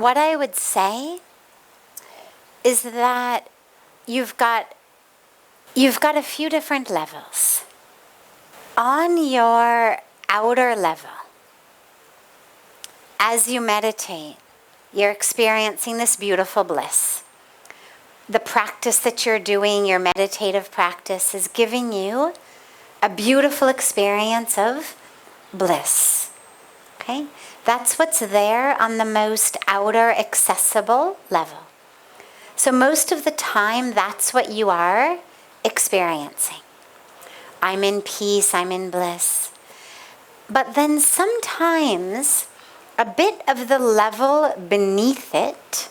what I would say is that you've got a few different levels. On your outer level, as you meditate, you're experiencing this beautiful bliss. The practice that you're doing, your meditative practice, is giving you a beautiful experience of bliss. Okay? That's what's there on the most outer accessible level. So most of the time, that's what you are experiencing. I'm in peace, I'm in bliss. But then sometimes a bit of the level beneath it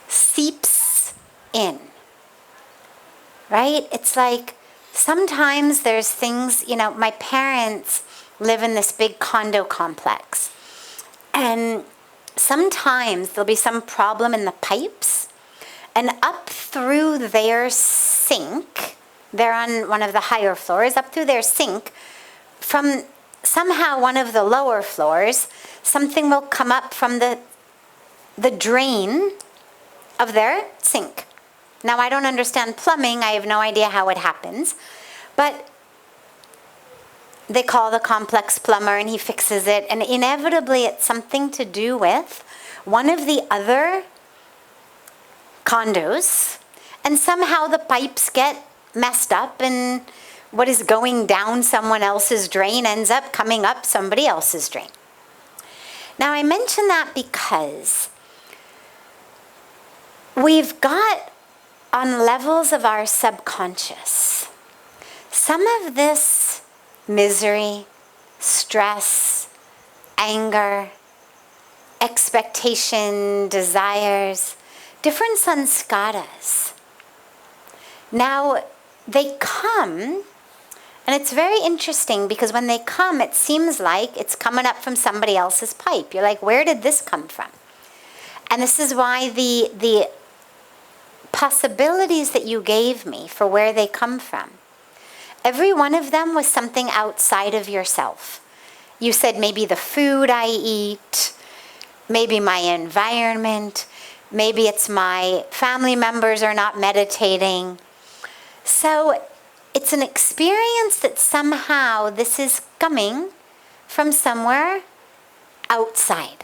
seeps in, right? It's like sometimes there's things, my parents live in this big condo complex. And sometimes there'll be some problem in the pipes, and up through their sink, they're on one of the higher floors, up through their sink, from somehow one of the lower floors, something will come up from the drain of their sink. Now, I don't understand plumbing. I have no idea how it happens. But they call the complex plumber and he fixes it. And inevitably, it's something to do with one of the other condos. And somehow the pipes get messed up and what is going down someone else's drain ends up coming up somebody else's drain. Now, I mention that because we've got, on levels of our subconscious, some of this misery, stress, anger, expectation, desires, different sanskaras. Now, they come, and it's very interesting because when they come, it seems like it's coming up from somebody else's pipe. You're like, where did this come from? And this is why the possibilities that you gave me for where they come from, every one of them was something outside of yourself. You said maybe the food I eat, maybe my environment, maybe it's my family members are not meditating. So it's an experience that somehow this is coming from somewhere outside.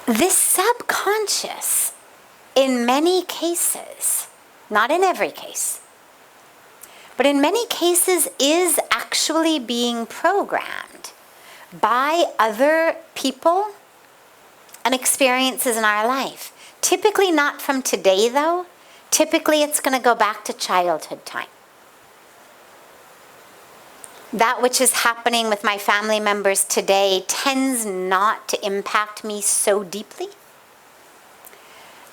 This subconscious, in many cases, not in every case, but in many cases is actually being programmed by other people and experiences in our life. Typically not from today, though. Typically it's going to go back to childhood time. That which is happening with my family members today tends not to impact me so deeply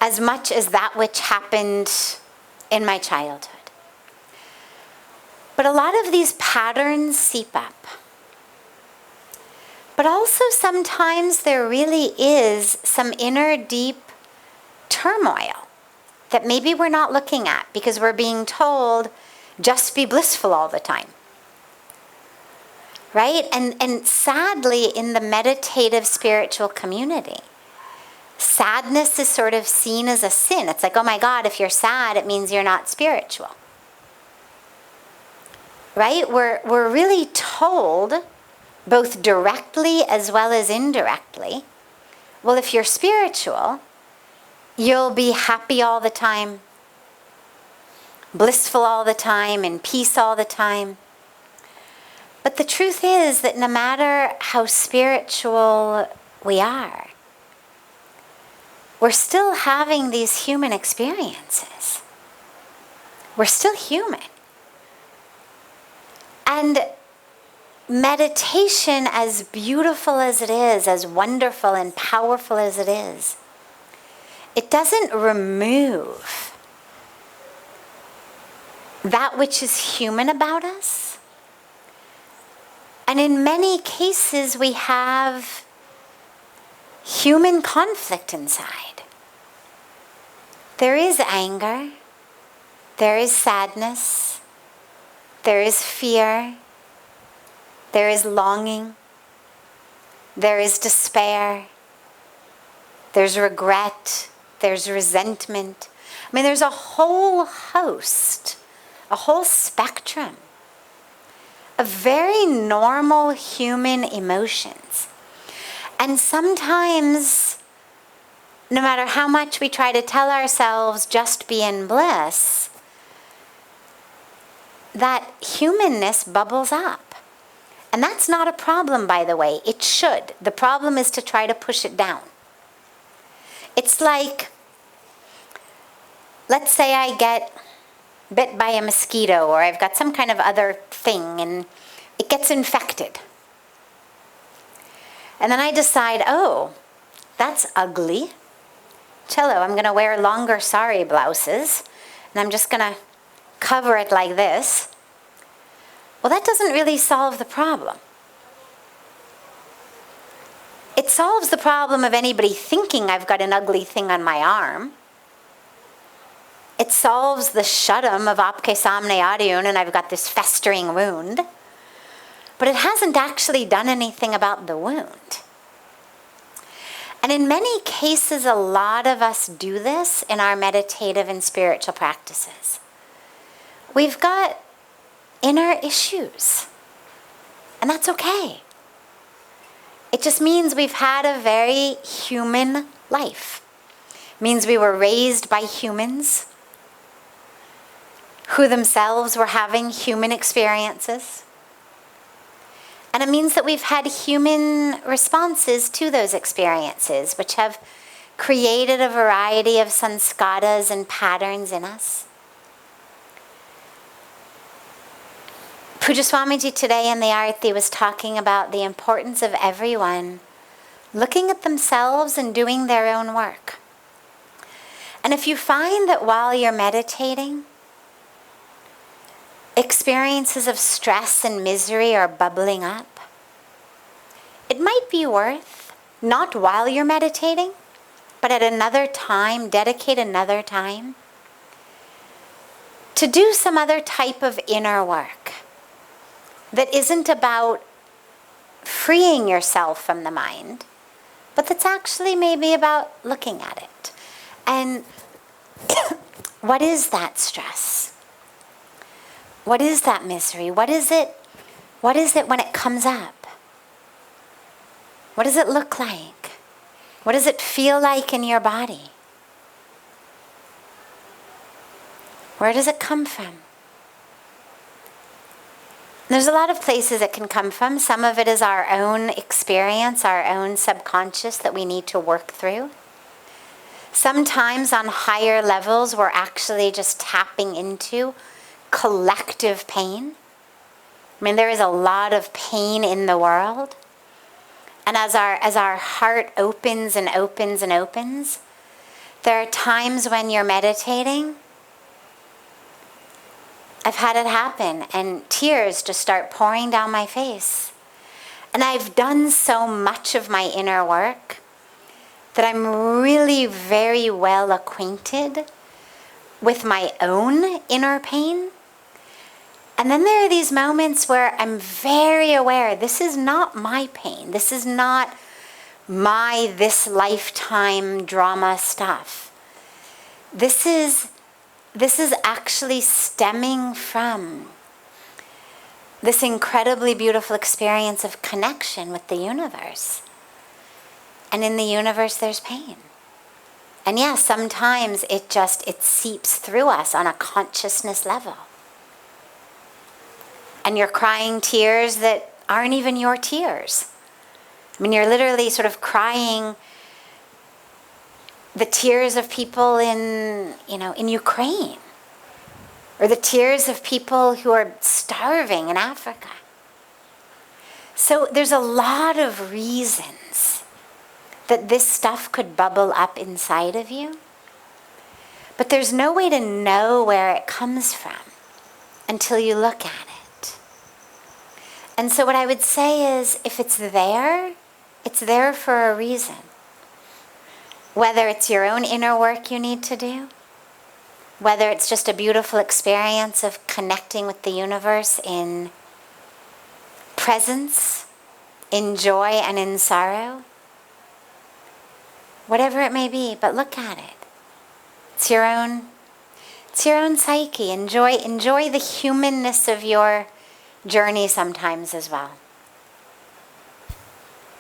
as much as that which happened in my childhood. But a lot of these patterns seep up. But also sometimes there really is some inner deep turmoil that maybe we're not looking at because we're being told just be blissful all the time. Right? And sadly, in the meditative spiritual community, sadness is sort of seen as a sin. It's like, oh my God, if you're sad, it means you're not spiritual. Right? We're really told, both directly as well as indirectly, well, if you're spiritual, you'll be happy all the time, blissful all the time, in peace all the time. But the truth is that no matter how spiritual we are, we're still having these human experiences. We're still human. And meditation, as beautiful as it is, as wonderful and powerful as it is, it doesn't remove that which is human about us. And in many cases, we have human conflict inside. There is anger, there is sadness, there is fear, there is longing, there is despair, there's regret, there's resentment. I mean, there's a whole host, a whole spectrum of very normal human emotions. And sometimes, no matter how much we try to tell ourselves just be in bliss, that humanness bubbles up. And that's not a problem, by the way. It should. The problem is to try to push it down. It's like, let's say I get bit by a mosquito, or I've got some kind of other thing and it gets infected. And then I decide, oh, that's ugly. Cello, I'm going to wear longer sari blouses and I'm just going to cover it like this. Well, that doesn't really solve the problem. It solves the problem of anybody thinking I've got an ugly thing on my arm. It solves the shudam of apke samne adyun and I've got this festering wound. But it hasn't actually done anything about the wound. And in many cases, a lot of us do this in our meditative and spiritual practices. We've got inner issues, and that's okay. It just means we've had a very human life. It means we were raised by humans who themselves were having human experiences. And it means that we've had human responses to those experiences, which have created a variety of sanskaras and patterns in us. Puja Swamiji today in the Arati was talking about the importance of everyone looking at themselves and doing their own work. And if you find that while you're meditating, experiences of stress and misery are bubbling up, it might be worth, not while you're meditating, but at another time, dedicate another time, to do some other type of inner work that isn't about freeing yourself from the mind, but that's actually maybe about looking at it. And what is that stress? What is that misery? What is it when it comes up? What does it look like? What does it feel like in your body? Where does it come from? There's a lot of places it can come from. Some of it is our own experience, our own subconscious that we need to work through. Sometimes on higher levels, we're actually just tapping into collective pain. I mean, there is a lot of pain in the world. And as our heart opens and opens and opens, there are times when you're meditating. I've had it happen, and tears just start pouring down my face. And I've done so much of my inner work that I'm really very well acquainted with my own inner pain. And then there are these moments where I'm very aware, this is not my pain. This is not my this lifetime drama stuff. This is actually stemming from this incredibly beautiful experience of connection with the universe. And in the universe, there's pain. And yeah, sometimes it seeps through us on a consciousness level. And you're crying tears that aren't even your tears. I mean, you're literally sort of crying the tears of people in Ukraine, or the tears of people who are starving in Africa. So there's a lot of reasons that this stuff could bubble up inside of you, but there's no way to know where it comes from until you look at it. And so what I would say is, if it's there for a reason. Whether it's your own inner work you need to do, whether it's just a beautiful experience of connecting with the universe in presence in joy and in sorrow? Whatever it may be, but look at it. It's your own psyche. Enjoy the humanness of your journey sometimes as well.